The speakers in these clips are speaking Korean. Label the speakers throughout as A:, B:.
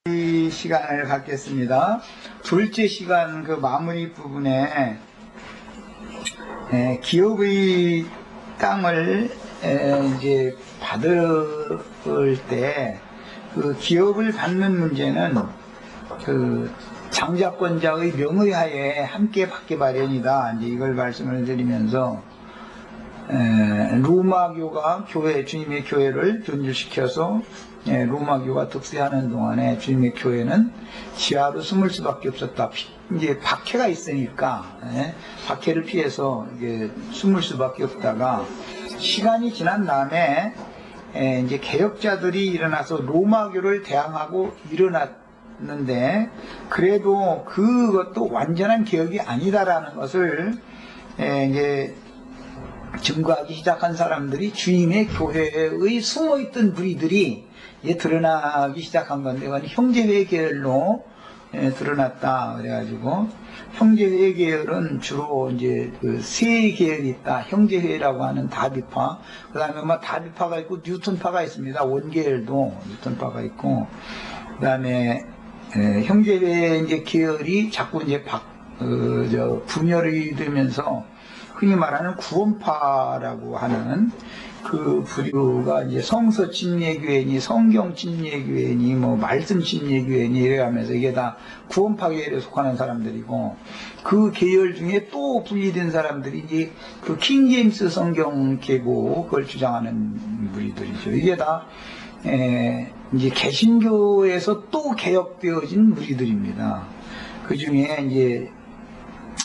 A: 이 시간을 갖겠습니다. 둘째 시간 그 마무리 부분에 기업의 땅을 이제 받을 때 그 기업을 받는 문제는 그 장자권자의 명의하에 함께 받기 마련이다. 이제 이걸 말씀을 드리면서 로마교가 주님의 교회를 변질시켜서 로마교가 득세하는 동안에 주님의 교회는 지하로 숨을 수밖에 없었다. 이제 박해가 있으니까 박해를 피해서 이게 숨을 수밖에 없다가 시간이 지난 다음에 이제 개혁자들이 일어나서 로마교를 대항하고 일어났는데 그래도 그것도 완전한 개혁이 아니다라는 것을 이제 증거하기 시작한 사람들이 주님의 교회의 숨어있던 무리들이 드러나기 시작한 건데, 그건 형제회 계열로 드러났다. 그래가지고, 형제회 계열은 주로 이제 그 세 계열이 있다. 형제회라고 하는 다비파, 그 다음에 다비파가 있고, 뉴턴파가 있습니다. 원계열도 뉴턴파가 있고, 그 다음에 형제회 이제 계열이 자꾸 이제 분열이 되면서, 흔히 말하는 구원파라고 하는 그 부류가 이제 성서 침례교회니 성경 침례교회니 말씀 침례교회니 이래가면서 이게 다 구원파 계열에 속하는 사람들이고, 그 계열 중에 또 분리된 사람들이 이제 그 킹제임스 성경 계보 그걸 주장하는 무리들이죠. 이게 다 이제 개신교에서 또 개혁되어진 무리들입니다. 그 중에 이제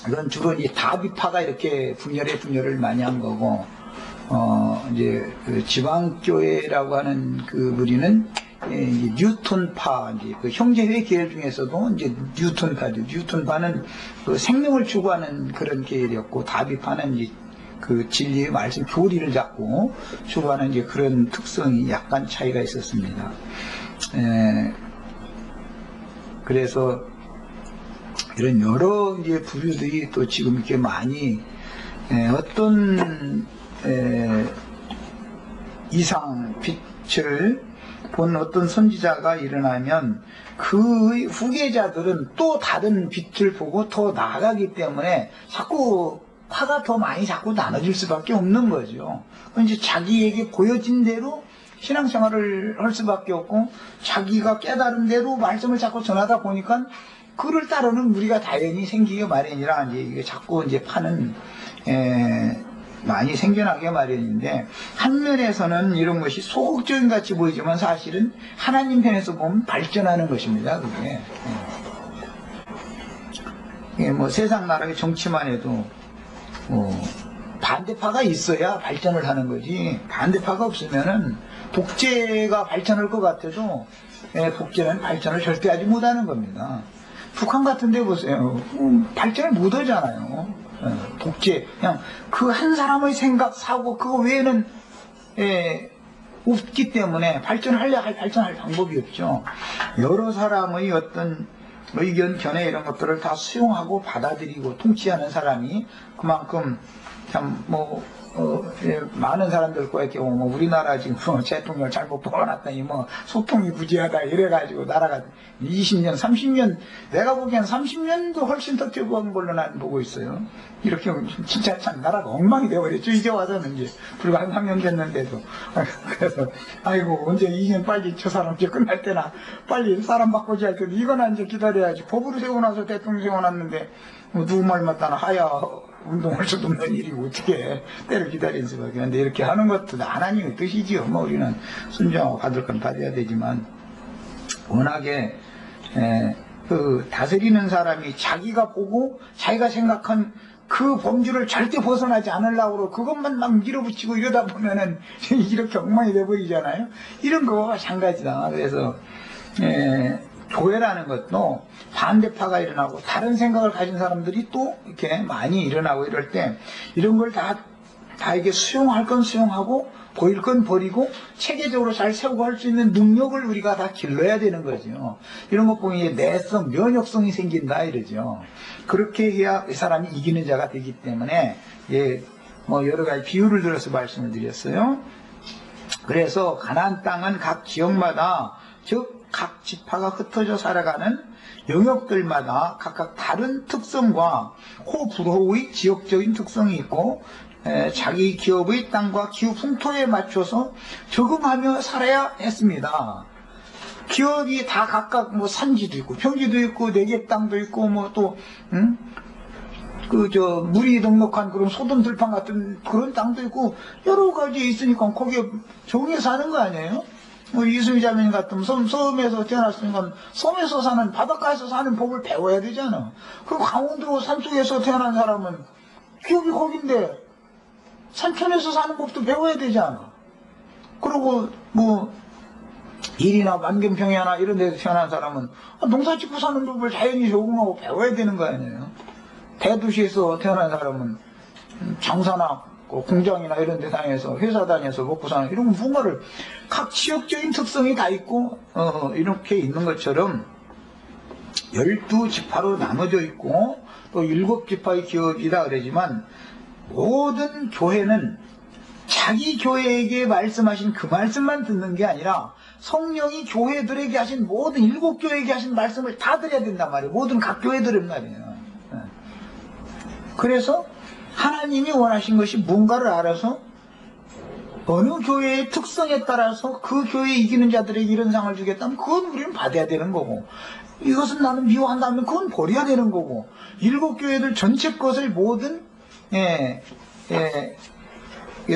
A: 이건 주로 이 다비파가 이렇게 분열을 많이 한 거고, 이제 그 지방교회라고 하는 그 무리는 이제 뉴턴파, 이제 그 형제회 계열 중에서도 이제 뉴턴파죠. 뉴턴파는 그 생명을 추구하는 그런 계열이었고, 다비파는 이제 그 진리의 말씀 교리를 잡고 추구하는 이제 그런 특성이 약간 차이가 있었습니다. 그래서 이런 여러 이제 부류들이 또 지금 이렇게 많이 어떤 이상 빛을 본 어떤 선지자가 일어나면 그 후계자들은 또 다른 빛을 보고 더 나아가기 때문에 자꾸 파가 더 많이 자꾸 나눠질 수밖에 없는 거죠. 이제 자기에게 보여진 대로 신앙생활을 할 수밖에 없고, 자기가 깨달은 대로 말씀을 자꾸 전하다 보니까 그를 따르는 무리가 당연히 생기기 마련이라, 이제 이게 자꾸 이제 파는 많이 생겨나게 마련인데, 한 면에서는 이런 것이 소극적인 같이 보이지만 사실은 하나님 편에서 보면 발전하는 것입니다. 그게 세상 나라의 정치만 해도 반대파가 있어야 발전을 하는 거지, 반대파가 없으면은 독재가 발전할 것 같아도 독재는 발전을 절대 하지 못하는 겁니다. 북한 같은 데 보세요. 발전을 못 하잖아요. 독재. 그냥 그 한 사람의 생각, 사고, 그거 외에는 없기 때문에 발전할 방법이 없죠. 여러 사람의 어떤 의견, 견해 이런 것들을 다 수용하고 받아들이고 통치하는 사람이 그만큼 참 많은 사람들과 이렇게 우리나라 지금 대통령을 잘못 뽑아놨더니 소통이 부재하다 이래가지고 나라가 20년, 30년, 내가 보기엔 30년도 훨씬 더 퇴보한 걸로 난 보고 있어요. 이렇게 진짜 참 나라가 엉망이 되어버렸죠. 이제 와서는 이제 불과 한 3년 됐는데도. 그래서 아이고 언제 2년 빨리 저 사람 이제 끝날 때나 빨리 사람 바꾸지 할 때도 이거나 이제 기다려야지. 법으로 세워놔서 대통령 세워놨는데 누구 말 맞다나 하야 운동할 수도 없는 일이고 어떻게 때를 기다릴 수밖에 없는데, 이렇게 하는 것도 하나님의 뜻이지요. 우리는 순종하고 받을 건 받아야 되지만, 워낙에 그 다스리는 사람이 자기가 보고 자기가 생각한 그 범주를 절대 벗어나지 않으려고 그것만 막 밀어붙이고 이러다 보면은 이렇게 엉망이 돼버리잖아요. 이런 거와 마찬가지다. 그래서 교회라는 것도 반대파가 일어나고 다른 생각을 가진 사람들이 또 이렇게 많이 일어나고 이럴 때 이런 걸 다 이게 수용할 건 수용하고 버릴 건 버리고 체계적으로 잘 세우고 할 수 있는 능력을 우리가 다 길러야 되는 거죠. 이런 것 보면 내성, 면역성이 생긴다 이러죠. 그렇게 해야 이 사람이 이기는 자가 되기 때문에 여러 가지 비유를 들어서 말씀을 드렸어요. 그래서 가나안 땅은 각 지역마다 즉 각 지파가 흩어져 살아가는 영역들마다 각각 다른 특성과 호불호의 지역적인 특성이 있고 자기 기업의 땅과 기후 풍토에 맞춰서 적응하며 살아야 했습니다. 기업이 다 각각 뭐 산지도 있고 평지도 있고 내개 땅도 있고 뭐 또 물이 넉넉한 그런 소돔 들판 같은 그런 땅도 있고 여러 가지 있으니까 거기에 적응해서 사는 거 아니에요? 뭐 이수미 자매님 같으면 섬에서 태어났으니까 섬에서 사는 바닷가에서 사는 법을 배워야 되잖아. 그리고 강원도 산속에서 태어난 사람은 기업이 거긴데 산천에서 사는 법도 배워야 되잖아. 그리고 뭐 일이나 만경평야나 이런 데서 태어난 사람은 농사 짓고 사는 법을 자연히 적응하고 배워야 되는 거 아니에요. 대도시에서 태어난 사람은 장사나 공장이나 이런 데 다녀서 회사 다녀서 먹고 사는 이런 뭔가를 각 지역적인 특성이 다 있고 이렇게 있는 것처럼 12지파로 나눠져 있고 또 7지파의 기업이다 그러지만 모든 교회는 자기 교회에게 말씀하신 그 말씀만 듣는 게 아니라 성령이 교회들에게 하신 모든 7교회에게 하신 말씀을 다 드려야 된단 말이에요. 모든 각 교회들은 말이에요. 그래서 하나님이 원하신 것이 뭔가를 알아서 어느 교회의 특성에 따라서 그 교회에 이기는 자들에게 이런 상을 주겠다면 그건 우리는 받아야 되는 거고, 이것은 나는 미워한다면 그건 버려야 되는 거고, 7교회들 전체 것을 모든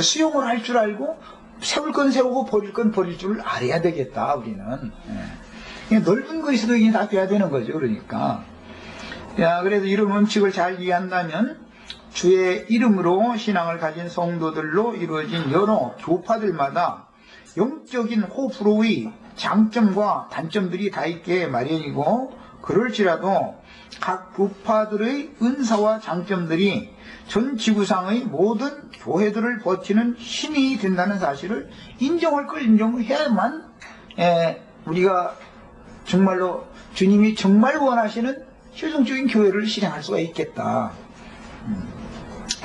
A: 수용을 할 줄 알고 세울 건 세우고 버릴 건 버릴 줄 알아야 되겠다. 우리는 넓은 것에서도 이게 다 돼야 되는 거죠. 그러니까 그래서 이런 원칙을 잘 이해한다면 주의 이름으로 신앙을 가진 성도들로 이루어진 여러 교파들마다 영적인 호불호의 장점과 단점들이 다 있게 마련이고, 그럴지라도 각 교파들의 은사와 장점들이 전 지구상의 모든 교회들을 버티는 힘이 된다는 사실을 인정해야만 우리가 정말로 주님이 정말 원하시는 실용적인 교회를 실행할 수가 있겠다.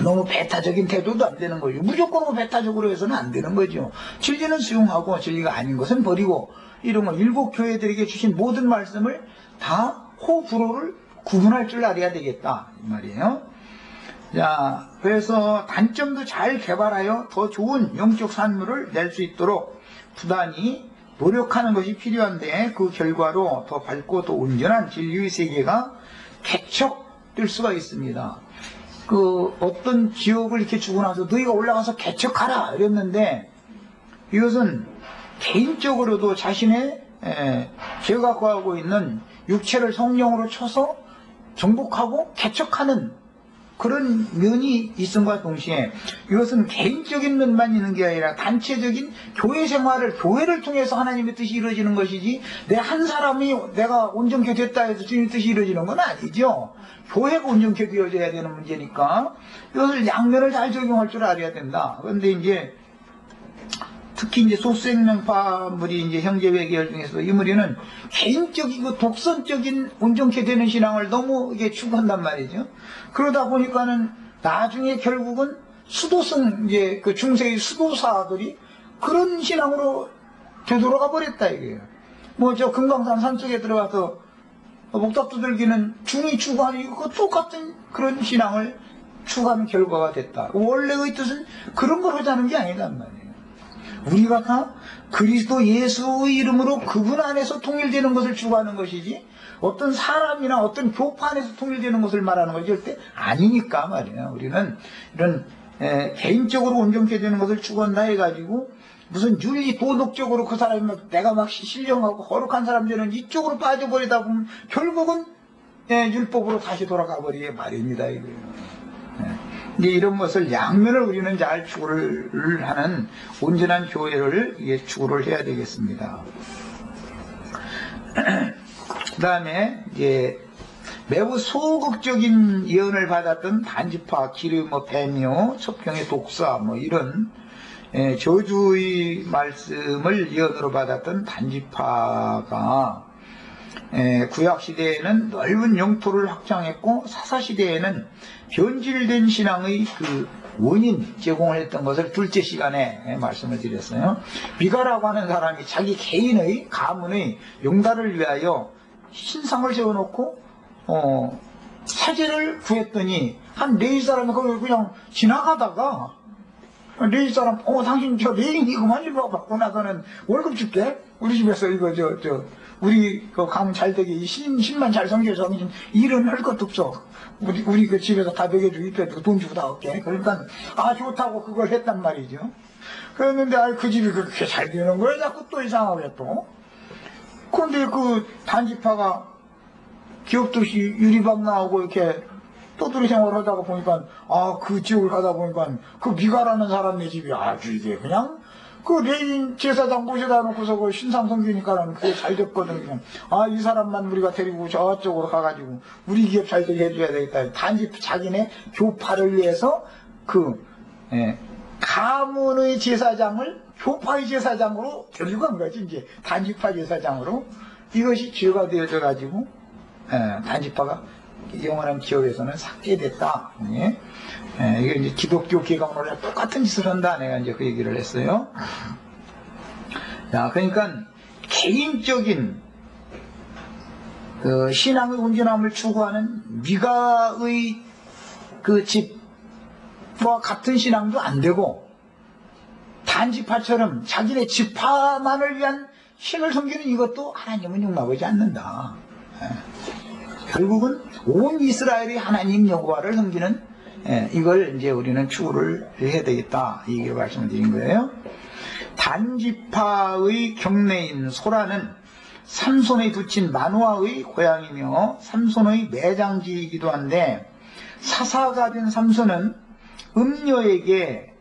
A: 너무 배타적인 태도도 안 되는 거죠. 무조건 배타적으로 해서는 안 되는 거죠. 진리는 수용하고 진리가 아닌 것은 버리고, 이런 거 7교회들에게 주신 모든 말씀을 다 호불호를 구분할 줄 알아야 되겠다 이 말이에요. 자, 그래서 단점도 잘 개발하여 더 좋은 영적 산물을 낼 수 있도록 부단히 노력하는 것이 필요한데, 그 결과로 더 밝고 더 온전한 진리의 세계가 개척될 수가 있습니다. 어떤 지역을 이렇게 주고 나서 너희가 올라가서 개척하라 이랬는데, 이것은 개인적으로도 자신의 제가 구하고 있는 육체를 성령으로 쳐서 정복하고 개척하는 그런 면이 있음과 동시에, 이것은 개인적인 면만 있는 게 아니라 단체적인 교회 생활을, 교회를 통해서 하나님의 뜻이 이루어지는 것이지, 내 한 사람이 내가 온전케 됐다 해서 주님의 뜻이 이루어지는 건 아니죠. 교회가 온전케 되어져야 되는 문제니까 이것을 양면을 잘 적용할 줄 알아야 된다. 그런데 이제 특히 이제 소수생명파물이 이제 형제회 계열 중에서 이 무리는 개인적이고 독선적인 온전케 되는 신앙을 너무 이게 추구한단 말이죠. 그러다 보니까는 나중에 결국은 수도성, 이제 그 중세의 수도사들이 그런 신앙으로 되돌아가 버렸다 이거예요. 뭐 저 금강산 산속에 들어가서 목탑 두들기는 중이 추구하는 그 똑같은 그런 신앙을 추구하는 결과가 됐다. 원래의 뜻은 그런 걸 하자는 게 아니란 말이에요. 우리가 다 그리스도 예수의 이름으로 그분 안에서 통일되는 것을 추구하는 것이지, 어떤 사람이나 어떤 교파 안에서 통일되는 것을 말하는 것이 절대 아니니까 말이에요. 우리는 이런 개인적으로 온전케 되는 것을 추구한다 해가지고 무슨 윤리 도덕적으로 그 사람이 내가 막 신령하고 거룩한 사람 되는 이쪽으로 빠져버리다 보면 결국은 율법으로 다시 돌아가 버리게 마련이다 이거예요. 이제 이런 것을 양면을 우리는 잘 추구를 하는 온전한 교회를 추구를 해야 되겠습니다. 그 다음에 이제 매우 소극적인 예언을 받았던 단지파, 기름, 배묘, 첩경의 독사, 이런 저주의 말씀을 예언으로 받았던 단지파가 구약시대에는 넓은 영토를 확장했고, 사사시대에는 변질된 신앙의 그 원인 제공을 했던 것을 둘째 시간에 말씀을 드렸어요. 미가라고 하는 사람이 자기 개인의 가문의 용달을 위하여 신상을 세워놓고 사제를 구했더니 한 레위 사람이 거기 그냥 지나가다가 레위 사람 당신 저 레위이구만 이거 받고 나서는 월급 줄게 우리 집에서 이거 우리 그 가문 잘 되게 이 신만 잘 섬겨서 일은 할 것도 없어. 우리 그 집에서 다 먹여주고 입혀주고 돈 주고 다 올게. 그러니까 좋다고 그걸 했단 말이죠. 그랬는데 그 집이 그렇게 잘 되는 거야. 자꾸 또 이상하게 또. 그런데 그 단지파가 기업도 없이 유리밥 나오고 이렇게 떠돌이 생활을 하다가 보니까 그 지역을 가다 보니까 그 미가라는 사람네 집이 아주 이게 그냥 그 레인 제사장 모셔다 놓고서 그 신상 섬기니까는 그게 잘 됐거든요. 이 사람만 우리가 데리고 저쪽으로 가가지고 우리 기업 잘 되게 해줘야 되겠다. 단지 자기네 교파를 위해서 가문의 제사장을 교파의 제사장으로 데리고 간 거지. 이제 단지파 제사장으로. 이것이 죄가 되어져 가지고 단지파가 영원한 기업에서는 삭제됐다. 이게 이제 기독교 개혁론에 똑같은 짓을 한다. 내가 이제 그 얘기를 했어요. 자, 그러니까 개인적인 그 신앙의 온전함을 추구하는 미가의 그 집과 같은 신앙도 안 되고, 단지파처럼 자기네 지파만을 위한 신을 섬기는 이것도 하나님은 용납하지 않는다. 결국은 온 이스라엘이 하나님 여호와를 섬기는 이걸 이제 우리는 추구를 해야 되겠다. 이게 말씀을 드린 거예요. 단지파의 경내인 소라는 삼손의 두친 마누아의 고향이며 삼손의 매장지이기도 한데, 사사가 된 삼손은 음녀에게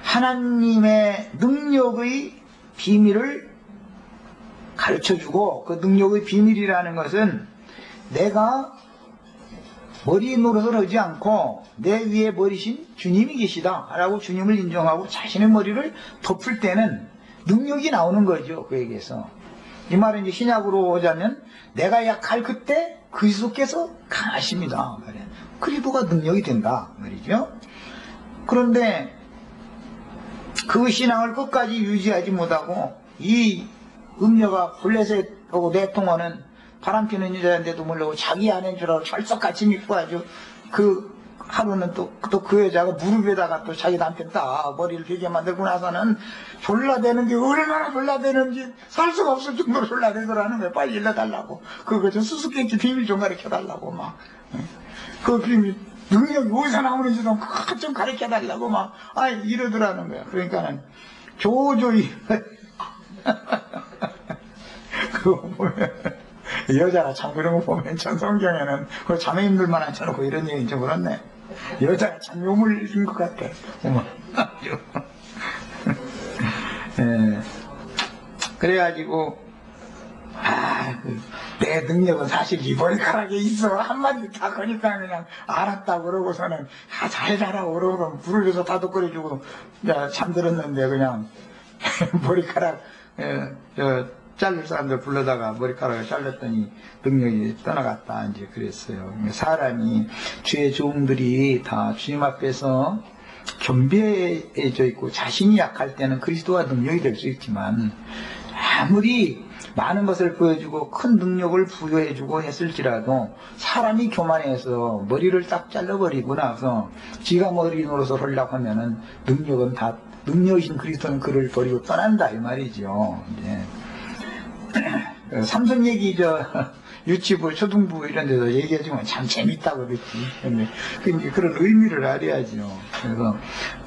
A: 하나님의 능력의 비밀을 가르쳐주고, 그 능력의 비밀이라는 것은 내가 머리 노릇을 하지 않고 내 위에 머리신 주님이 계시다 라고 주님을 인정하고 자신의 머리를 덮을 때는 능력이 나오는 거죠. 그에게서 이 말은 이제 신약으로 오자면 내가 약할 그때 그리스도께서 강하십니다. 그리스도가 능력이 된다 말이죠. 그런데 그 신앙을 끝까지 유지하지 못하고 이 음녀가 블레셋하고 내통하는 바람피는 여자인데도 모르고 자기 아내인 줄 알고 철석같이 믿고 아주 그 하루는 또 그 여자가 무릎에다가 또 자기 남편 딱 머리를 되게 만들고 나서는 졸라대는 게 얼마나 졸라대는지 살 수가 없을 정도로 졸라대더라는 거예요. 빨리 일러달라고. 그거 좀 수수께끼 비밀 좀 가르쳐달라고 막. 그 비밀 능력이 어디서 나오는지도 좀 가르쳐달라고 막 이러더라는 거예요. 그러니까는 조조히 그거 보면 여자가 참 그런 거 보면 참 성경에는 그 자매님들만 앉혀놓고 이런 얘기 좀 그렇네. 여자가 참 요물인 것 같아. 그래가지고 내 능력은 사실 이 머리카락에 있어. 한마디 다 거니까 그냥 알았다 그러고서는 잘 자라고 그러고 부르려서 다독거려주고 잠들었는데 그냥 머리카락 자를 사람들 불러다가 머리카락을 잘랐더니 능력이 떠나갔다. 이제 그랬어요. 사람이 주의 종들이 다 주님 앞에서 겸비해져 있고 자신이 약할 때는 그리스도가 능력이 될 수 있지만, 아무리 많은 것을 보여주고 큰 능력을 부여해주고 했을지라도 사람이 교만해서 머리를 딱 잘라버리고 나서 지가 머리 노릇을 하려고 하면은 능력은 다, 능력이신 그리스도는 그를 버리고 떠난다 이 말이죠. 이제 삼손 얘기 유치부 초등부 이런 데서 얘기해주면 참 재밌다고 그랬지. 근데 그런 의미를 알아야죠. 그래서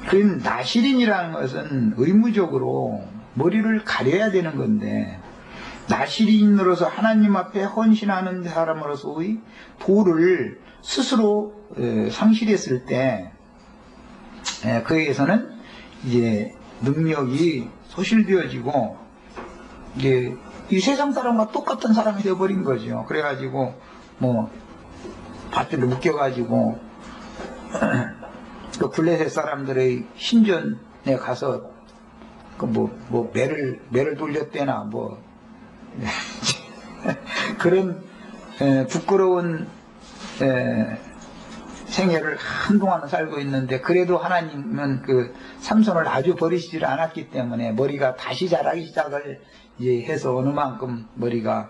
A: 그 나시린이라는 것은 의무적으로 머리를 가려야 되는 건데, 나시린으로서 하나님 앞에 헌신하는 사람으로서의 도를 스스로 상실했을 때 그에게서는 이제 능력이 소실되어지고 이제 이 세상 사람과 똑같은 사람이 되어버린 거죠. 그래가지고 밭들로 묶여가지고 그 블레셋 사람들의 신전에 가서 매를 돌렸대나 그런 부끄러운 생애를 한동안 살고 있는데 그래도 하나님은 그 삼손을 아주 버리시질 않았기 때문에 머리가 다시 자라기 시작을 이제 해서 어느 만큼 머리가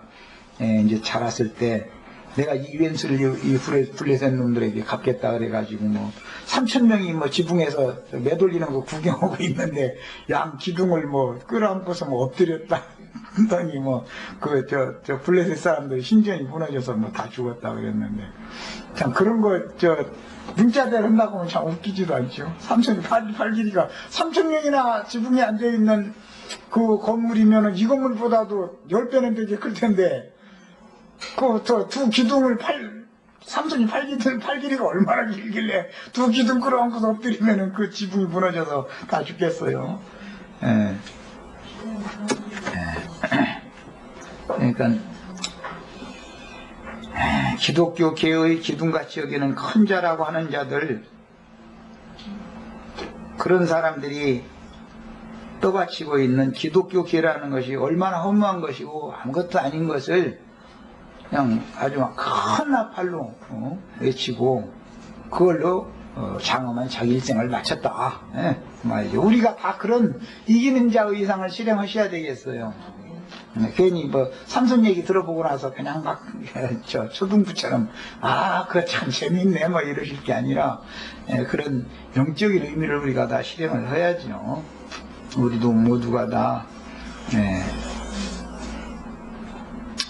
A: 이제 자랐을 때 내가 이 왼수를 이 블레셋 놈들에게 갚겠다 그래가지고 뭐 3,000명이 뭐 지붕에서 매돌리는 거 구경하고 있는데 양 기둥을 뭐 끌어안고서 뭐 엎드렸다 하더니 뭐 그 저 블레셋 사람들 신전이 무너져서 뭐 다 죽었다 그랬는데 참 그런 거 문자대로 한다고 하면 참 웃기지도 않죠. 삼손이 팔 길이가 3,000명이나 지붕에 앉아있는 그 건물이면은 이 건물보다도 10배는 되게 클 텐데 두 기둥을 삼손이 팔 길이가 얼마나 길길래 두 기둥 끌어안고서 엎드리면은 그 지붕이 무너져서 다 죽겠어요. 그러니까 기독교 계의 기둥같이 여기는 큰 자라고 하는 자들, 그런 사람들이 떠받치고 있는 기독교 계라는 것이 얼마나 허무한 것이고 아무것도 아닌 것을 그냥 아주 큰 나팔로 외치고 그걸로 장엄한 자기 일생을 마쳤다. 말이죠. 우리가 다 그런 이기는 자의 이상을 실행하셔야 되겠어요. 괜히 뭐 삼손 얘기 들어보고 나서 그냥 막 초등부처럼 그거 참 재밌네 뭐 이러실 게 아니라 그런 영적인 의미를 우리가 다 실행을 해야죠. 우리도 모두가 다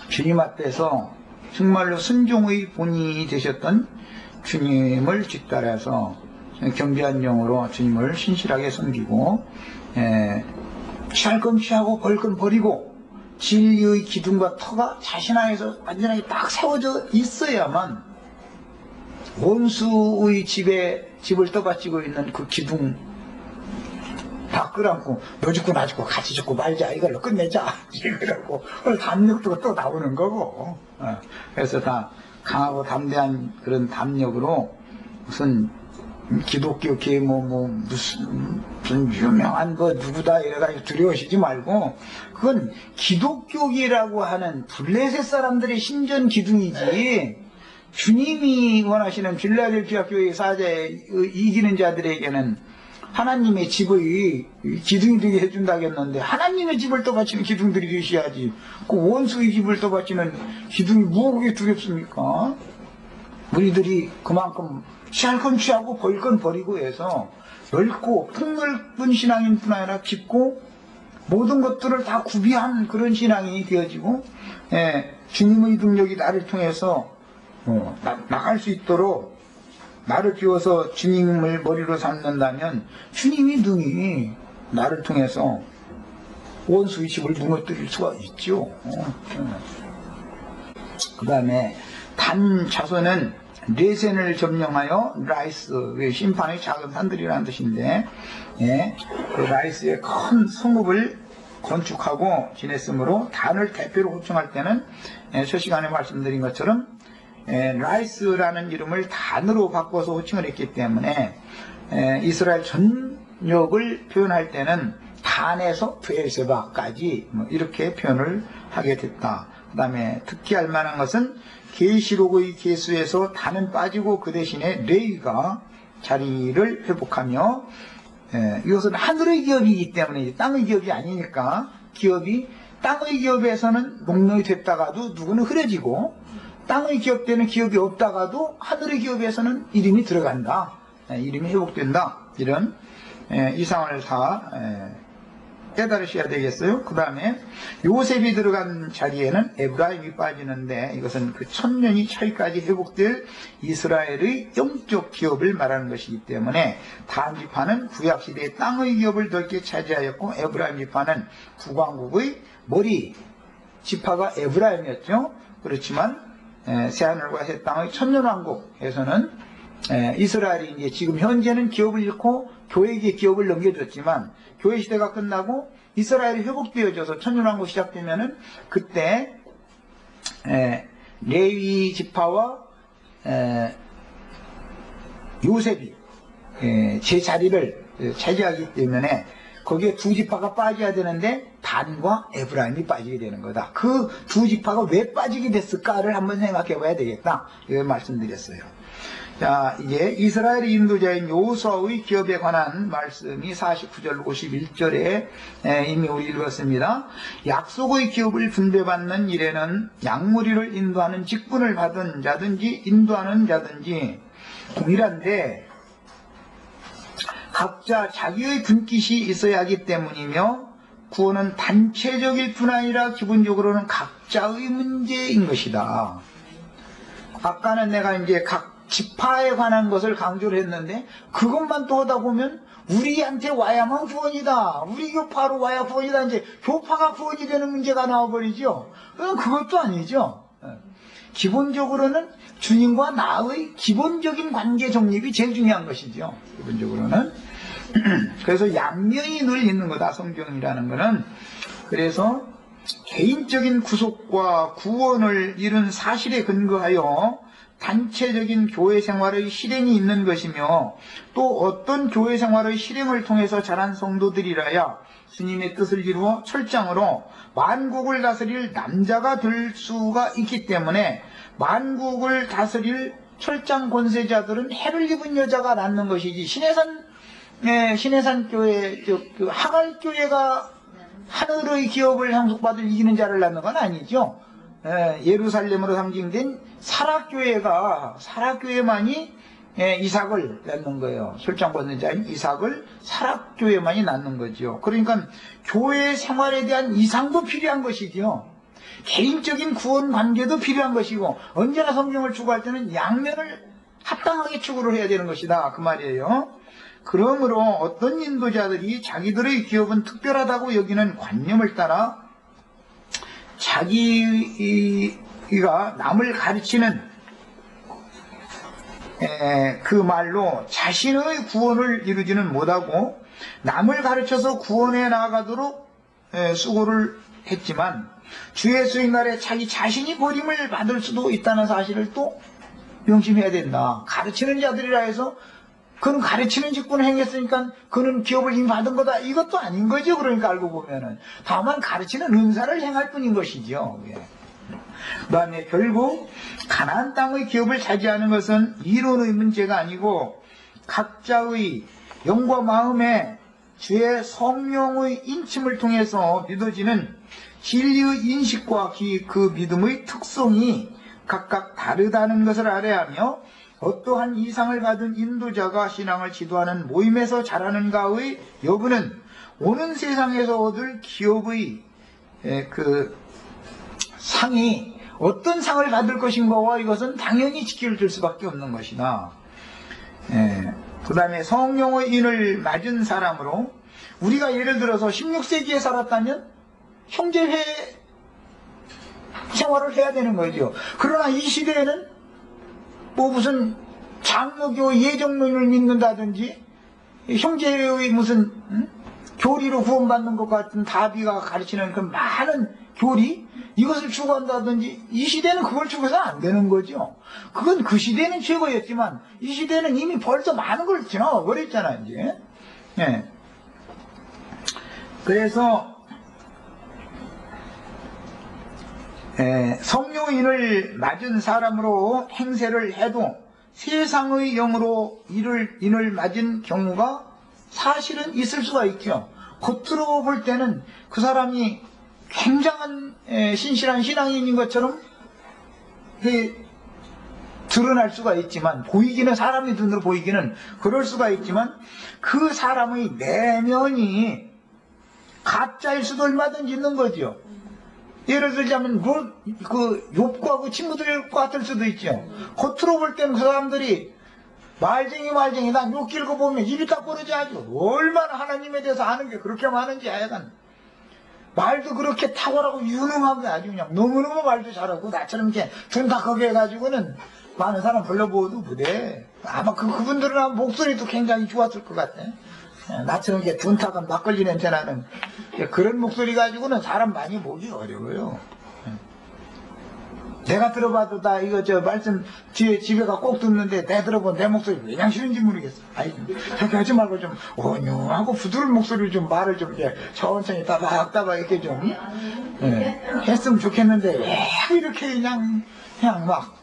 A: 주님 앞에서 정말로 순종의 본인이 되셨던 주님을 뒤따라서 경배한 영으로 주님을 신실하게 섬기고 취할 건 취하고 버릴 건 버리고 진리의 기둥과 터가 자신 안에서 완전하게 딱 세워져 있어야만 원수의 집을 떠받치고 있는 그 기둥 다 끌어안고 너 죽고 나 죽고 같이 죽고 말자 이걸로 끝내자 이거라고 담력도 또 나오는 거고. 그래서 다 강하고 담대한 그런 담력으로 무슨 기독교계 무슨 유명한 누구다 이래가지고 두려우시지 말고 그건 기독교계라고 하는 블레셋 사람들의 신전 기둥이지 주님이 원하시는 필라델피아 교회 사자에 이기는 자들에게는 하나님의 집의 기둥이 되게 해준다겠는데 하나님의 집을 떠받치는 기둥들이 되셔야지 그 원수의 집을 떠받치는 기둥이 뭐가 두렵습니까? 우리들이 그만큼 취할 건 취하고 버릴 건 버리고 해서 넓고 폭넓은 신앙인 뿐 아니라 깊고 모든 것들을 다 구비한 그런 신앙이 되어지고 주님의 능력이 나를 통해서 나갈 수 있도록 나를 비워서 주님을 머리로 삼는다면 주님이 능히 나를 통해서 원수의 집을 무너뜨릴 수가 있죠. 그 다음에 단 자손은 레센을 점령하여 라이스, 심판의 작은 산들이라는 뜻인데 그 라이스의 큰 성읍을 건축하고 지냈으므로 단을 대표로 호칭할 때는 첫 시간에 말씀드린 것처럼 라이스라는 이름을 단으로 바꿔서 호칭을 했기 때문에 이스라엘 전역을 표현할 때는 단에서 브엘세바까지 이렇게 표현을 하게 됐다. 그 다음에 특기할 만한 것은 계시록의 계수에서 단은 빠지고 그 대신에 레위가 자리를 회복하며 이것은 하늘의 기업이기 때문에 땅의 기업이 아니니까 기업이 땅의 기업에서는 농농이 됐다가도 누구는 흐려지고 땅의 기업 때는 기업이 없다가도 하늘의 기업에서는 이름이 들어간다. 이름이 회복된다. 이런 이상을 다 깨달으셔야 되겠어요. 그 다음에 요셉이 들어간 자리에는 에브라임이 빠지는데 이것은 그 1000년이 차이까지 회복될 이스라엘의 영적 기업을 말하는 것이기 때문에 다음 지파는 구약시대의 땅의 기업을 넓게 차지하였고 에브라임 지파는 국왕국의 머리 지파가 에브라임이었죠. 그렇지만 새하늘과 새 땅의 천년왕국에서는 이스라엘이 이제 지금 현재는 기업을 잃고 교회에게 기업을 넘겨줬지만 교회 시대가 끝나고 이스라엘이 회복되어져서 천년왕국 시작되면은 그때 레위 지파와 요셉이 제 자리를 차지하기 때문에 거기에 두 지파가 빠져야 되는데 단과 에브라임이 빠지게 되는 거다. 그 두 지파가 왜 빠지게 됐을까를 한번 생각해 봐야 되겠다. 이걸 말씀드렸어요. 자, 이제 이스라엘 인도자인 여호수아의 기업에 관한 말씀이 49절 51절에 이미 우리 읽었습니다. 약속의 기업을 분배받는 일에는 양무리를 인도하는 직분을 받은 자든지 인도하는 자든지 동일한데 각자 자기의 분깃이 있어야 하기 때문이며 구원은 단체적일 뿐 아니라 기본적으로는 각자의 문제인 것이다. 아까는 내가 이제 각 지파에 관한 것을 강조를 했는데 그것만 또 하다 보면 우리한테 와야만 구원이다. 우리 교파로 와야 구원이다. 이제 교파가 구원이 되는 문제가 나와버리죠. 그것도 아니죠. 기본적으로는 주님과 나의 기본적인 관계 정립이 제일 중요한 것이죠. 기본적으로는. 그래서 양면이 늘 있는 거다. 성경이라는 거는. 그래서 개인적인 구속과 구원을 이룬 사실에 근거하여 단체적인 교회 생활의 실행이 있는 것이며 또 어떤 교회 생활의 실행을 통해서 자란 성도들이라야 주님의 뜻을 이루어 철장으로 만국을 다스릴 남자가 될 수가 있기 때문에 만국을 다스릴 철장 권세자들은 해를 입은 여자가 낳는 것이지 신해산 교회 그 하갈교회가 하늘의 기업을 상속받을 이기는 자를 낳는 건 아니죠. 예루살렘으로 상징된 사락교회만이 이삭을 낳는 거예요. 철장받는 자인 이삭을 사락교회만이 낳는 거죠. 그러니까 교회 생활에 대한 이상도 필요한 것이죠. 개인적인 구원 관계도 필요한 것이고 언제나 성경을 추구할 때는 양면을 합당하게 추구를 해야 되는 것이다. 그 말이에요. 그러므로 어떤 인도자들이 자기들의 기업은 특별하다고 여기는 관념을 따라 자기가 남을 가르치는 그 말로 자신의 구원을 이루지는 못하고 남을 가르쳐서 구원해 나아가도록 수고를 했지만 주 예수의 날에 자기 자신이 버림을 받을 수도 있다는 사실을 또 명심해야 된다. 가르치는 자들이라 해서 그는 가르치는 직분을 행했으니까 그는 기업을 이미 받은 거다. 이것도 아닌 거죠. 그러니까 알고 보면은. 다만 가르치는 은사를 행할 뿐인 것이죠. 그 다음에 결국 가나안 땅의 기업을 차지하는 것은 이론의 문제가 아니고 각자의 영과 마음에 주의 성령의 인침을 통해서 믿어지는 진리의 인식과 그 믿음의 특성이 각각 다르다는 것을 알아야 하며 어떠한 이상을 받은 인도자가 신앙을 지도하는 모임에서 자라는가의 여부는 오는 세상에서 얻을 기업의 그 상이 어떤 상을 받을 것인가와 이것은 당연히 지켜줄 수밖에 없는 것이다. 그 다음에 성령의 인을 맞은 사람으로 우리가 예를 들어서 16세기에 살았다면 형제회 생활을 해야 되는 거죠. 그러나 이 시대에는 뭐 무슨 장로교 예정론을 믿는다든지 형제의 무슨 교리로 구원받는 것 같은 다비가 가르치는 그 많은 교리 이것을 추구한다든지 이 시대는 그걸 추구해서 안 되는 거죠. 그건 그 시대는 최고였지만 이 시대는 이미 벌써 많은 걸 지나버렸잖아 이제. 그래서 성령인을 맞은 사람으로 행세를 해도 세상의 영으로 인을 맞은 경우가 사실은 있을 수가 있죠. 겉으로 볼 때는 그 사람이 굉장한 신실한 신앙인인 것처럼 드러날 수가 있지만 사람의 눈으로 보이기는 그럴 수가 있지만 그 사람의 내면이 가짜일 수도 얼마든지 있는 거죠. 예를 들자면 그 욥과 그 친구들 같을 수도 있죠. 겉으로 볼 때는 그 사람들이 말쟁이다. 욕 길고 보면 입이 딱 벌어져 아주 얼마나 하나님에 대해서 아는 게 그렇게 많은지 하여간 말도 그렇게 탁월하고 유능하고 아주 그냥 너무너무 말도 잘하고 나처럼 이렇게 둔탁하게 해가지고는 많은 사람 불러보아도 못해. 아마 그분들은 아마 목소리도 굉장히 좋았을 것 같아. 나처럼 이렇게 둔탁한 막걸리 냄새 나는 그런 목소리 가지고는 사람 많이 보기 어려워요. 내가 들어봐도 다 이거 저 말씀 뒤에 집에가 꼭 듣는데 내 들어본 내 목소리 왜 그냥 싫은지 모르겠어. 아이 저렇게 하지 말고 좀 온유하고 부드러운 목소리로 좀 말을 좀 이렇게 천천히 따박따박 이렇게 좀 했으면 좋겠는데 왜 이렇게 그냥 막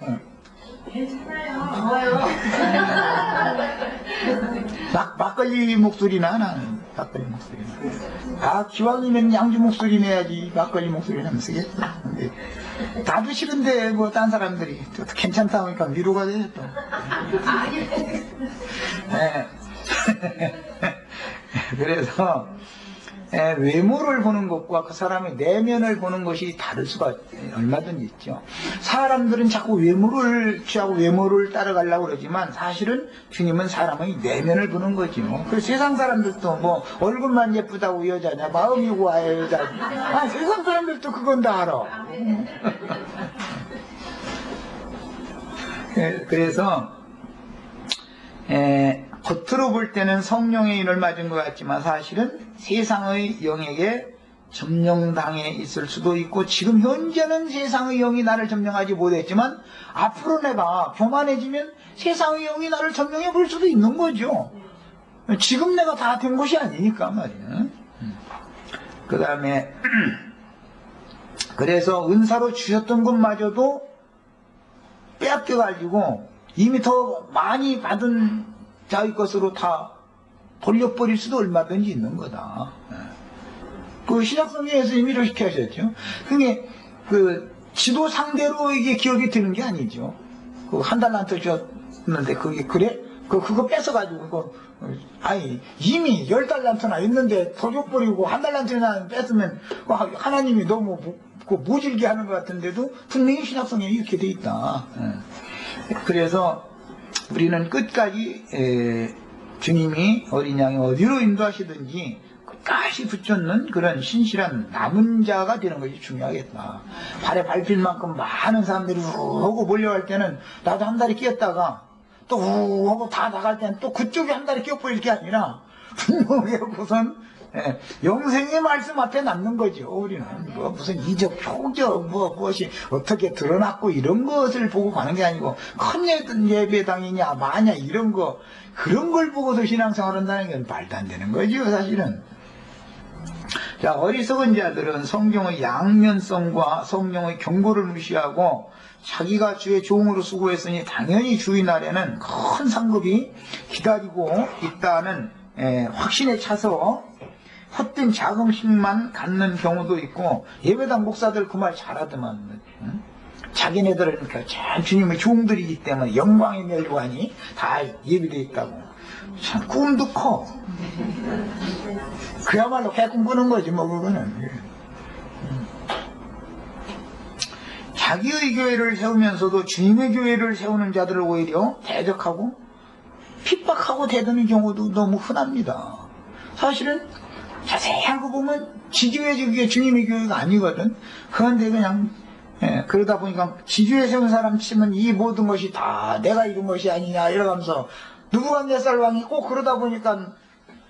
A: 막걸리 목소리나 나는 막걸리 목소리나 기왕이면 양주 목소리 내야지 막걸리 소리는 안 쓰겠어. 근데 나도 싫은데 뭐 딴 사람들이 또 괜찮다 하니까 위로가 돼 또. 그래서 외모를 보는 것과 그 사람의 내면을 보는 것이 다를 수가 얼마든지 있죠. 사람들은 자꾸 외모를 취하고 외모를 따라가려고 그러지만 사실은 주님은 사람의 내면을 보는 거지 뭐. 그 세상 사람들도 뭐 얼굴만 예쁘다고 여자냐 마음이 고와야 여자냐 세상 사람들도 그건 다 알아. 그래서 겉으로 볼 때는 성령의 인을 맞은 것 같지만 사실은 세상의 영에게 점령당해 있을 수도 있고 지금 현재는 세상의 영이 나를 점령하지 못했지만 앞으로 내가 교만해지면 세상의 영이 나를 점령해 볼 수도 있는 거죠. 지금 내가 다 된 것이 아니니까 말이야. 그 다음에 그래서 은사로 주셨던 것마저도 빼앗겨가지고 이미 더 많이 받은 자의 것으로 다 돌려버릴 수도 얼마든지 있는 거다. 그 신약성경에서 이미 이렇게 하셨죠. 그게 그 지도 상대로 이게 기억이 드는 게 아니죠. 그 한 달란트 줬는데 그게 그래? 그거 뺏어가지고 아니 이미 10달란트나 있는데 더 줘버리고 한 달란트나 뺏으면 하나님이 너무 모질게 하는 것 같은데도 분명히 신약성경에 이렇게 돼 있다. 그래서 우리는 끝까지 주님이 어린 양이 어디로 인도하시든지 끝까지 붙잡는 그런 신실한 남은 자가 되는 것이 중요하겠다. 발에 밟힐 만큼 많은 사람들이 하고 몰려갈 때는 나도 한 다리 끼었다가 또 하고 다 나갈 때는 또 그쪽에 한 다리 끼어버릴 게 아니라 분명히고선 영생의 말씀 앞에 남는 거죠. 우리는 뭐 무슨 이적 표적 무엇이 어떻게 드러났고 이런 것을 보고 가는 게 아니고 큰 예배당이냐 마냐 이런 거 그런 걸 보고서 신앙생활 한다는 건 말도 안 되는 거죠 사실은. 자, 어리석은 자들은 성경의 양면성과 성령의 경고를 무시하고 자기가 주의 종으로 수고했으니 당연히 주의 날에는 큰 상급이 기다리고 있다는 확신에 차서 헛된 자긍심만 갖는 경우도 있고 예배당 목사들 그 말 잘하더만 자기네들은 주님의 종들이기 때문에 영광의 멸관이 다 예비되어 있다고. 참 꿈도 커. 그야말로 해꿈 꾸는 거지 뭐 그거는. 자기의 교회를 세우면서도 주님의 교회를 세우는 자들을 오히려 대적하고 핍박하고 대드는 경우도 너무 흔합니다. 사실은 자세히 알고 보면 지교회 그게 주님의 교회가 아니거든. 그런데 그냥 그러다 보니까 지교회 세운 사람 치면 이 모든 것이 다 내가 이룬 것이 아니냐 이러면서 느부갓네살 왕이 꼭 그러다 보니까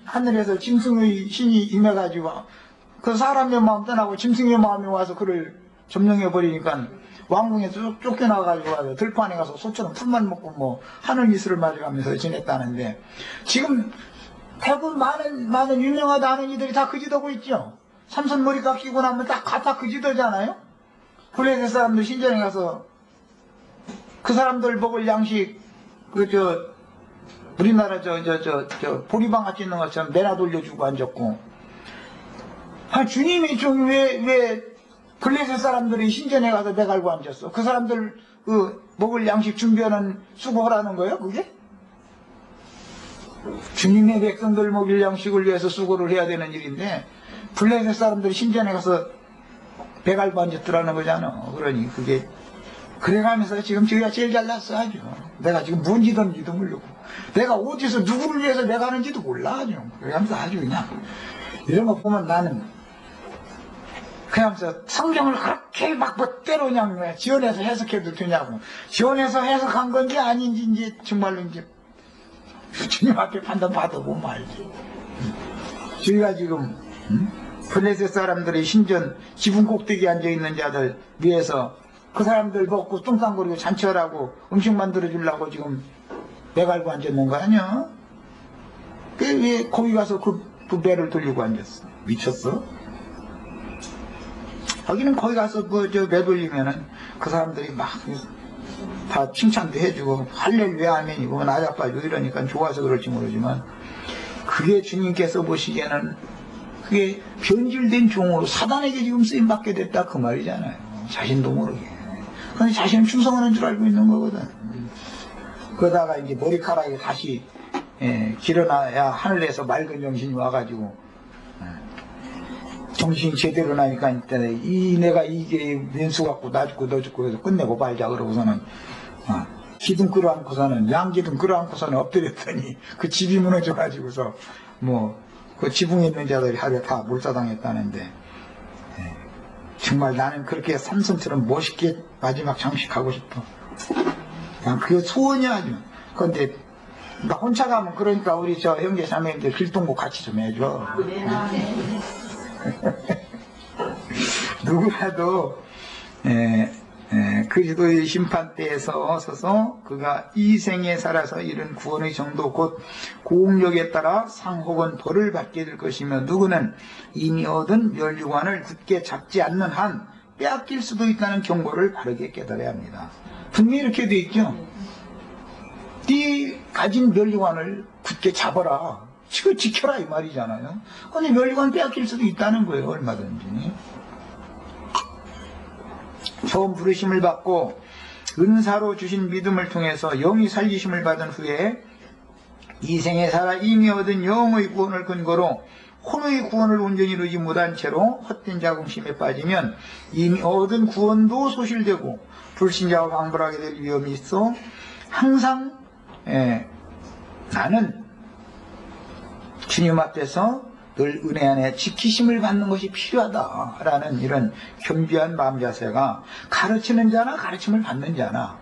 A: 하늘에서 짐승의 신이 임해가지고 그 사람의 마음 떠나고 짐승의 마음이 와서 그를 점령해버리니까 왕궁에서 쫓겨나가지고 와서 들판에 가서 소처럼 풀만 먹고 뭐 하늘 이슬을 맞아가면서 지냈다는데 지금 대부분 많은 유명하다 하는 이들이 다 그지더고 있죠. 삼손 머리 깎이고 나면 다 그지더잖아요. 블레셋 사람들 신전에 가서 그 사람들 먹을 양식 우리나라 보리방 같이 있는 것처럼 내나 돌려주고 앉았고 주님이 좀 왜 블레셋 사람들이 신전에 가서 매갈고 앉았어. 그 사람들 먹을 양식 준비하는 수고하라는 거예요 그게? 주님의 백성들 먹일 양식을 위해서 수고를 해야 되는 일인데 블레셋 사람들이 신전에 가서 배갈고 앉았더라는 거잖아. 그러니 그게 그래가면서 지금 저희가 제일 잘났어 아주. 내가 지금 뭔 짓인지도 모르고 내가 어디서 누구를 위해서 내가 하는지도 몰라 아주. 그러면서 아주 그냥 이런 거 보면 나는 그러면서 성경을 그렇게 막 멋대로 그냥 지원해서 해석해도 되냐고. 지원해서 해석한 건지 아닌지 이제 정말로 이제 주님 앞에 판단 받아보면 알지. 저희가 지금 블레셋 사람들이 신전 지붕 꼭대기에 앉아있는 자들 위해서 그 사람들 먹고 뚱땅거리고 잔치하라고 음식 만들어주려고 지금 매갈고 앉았는 거 아니야? 왜 거기 가서 그 배를 돌리고 앉았어? 미쳤어? 거기는 거기 가서 배 돌리면은 그 사람들이 막 다 칭찬도 해주고 할렐루야 아멘이고 나자빠지고 이러니까 좋아서 그럴지 모르지만 그게 주님께서 보시기에는 그게 변질된 종으로 사단에게 지금 쓰임받게 됐다 그 말이잖아요. 자신도 모르게. 그런데 자신은 충성하는 줄 알고 있는 거거든. 그러다가 이제 머리카락이 다시 길어나야 하늘에서 맑은 정신이 와가지고 정신이 제대로 나니까 내가 이게 면수 갖고 나 죽고 너 죽고 해서 끝내고 말자 그러고서는 기둥 끌어안고서는 양기둥 끌어안고서는 엎드렸더니 그 집이 무너져가지고서 그 지붕에 있는 자들이 하루에 다 몰사당했다는데 정말 나는 그렇게 삼손처럼 멋있게 마지막 장식하고 싶어. 그냥 그게 소원이야 아주. 그런데 나 혼자 가면 그러니까 우리 저 형제 자매님들 길동고 같이 좀 해줘. 누구라도 그리스도의 심판대에서 서서 그가 이 생에 살아서 이룬 구원의 정도 곧 공력에 따라 상 혹은 벌을 받게 될 것이며 누구는 이미 얻은 멸류관을 굳게 잡지 않는 한 빼앗길 수도 있다는 경고를 바르게 깨달아야 합니다. 분명히 이렇게 돼 있죠. 네 가진 멸류관을 굳게 잡아라. 지켜라 이 말이잖아요. 근데 멸류관 빼앗길 수도 있다는 거예요. 얼마든지. 처음 부르심을 받고 은사로 주신 믿음을 통해서 영이 살리심을 받은 후에 이 생에 살아 이미 얻은 영의 구원을 근거로 혼의 구원을 온전히 이루지 못한 채로 헛된 자긍심에 빠지면 이미 얻은 구원도 소실되고 불신자와 방불하게 될 위험이 있어 항상 나는 주님 앞에서 늘 은혜 안에 지키심을 받는 것이 필요하다라는 이런 겸비한 마음 자세가 가르치는 자나 가르침을 받는 자나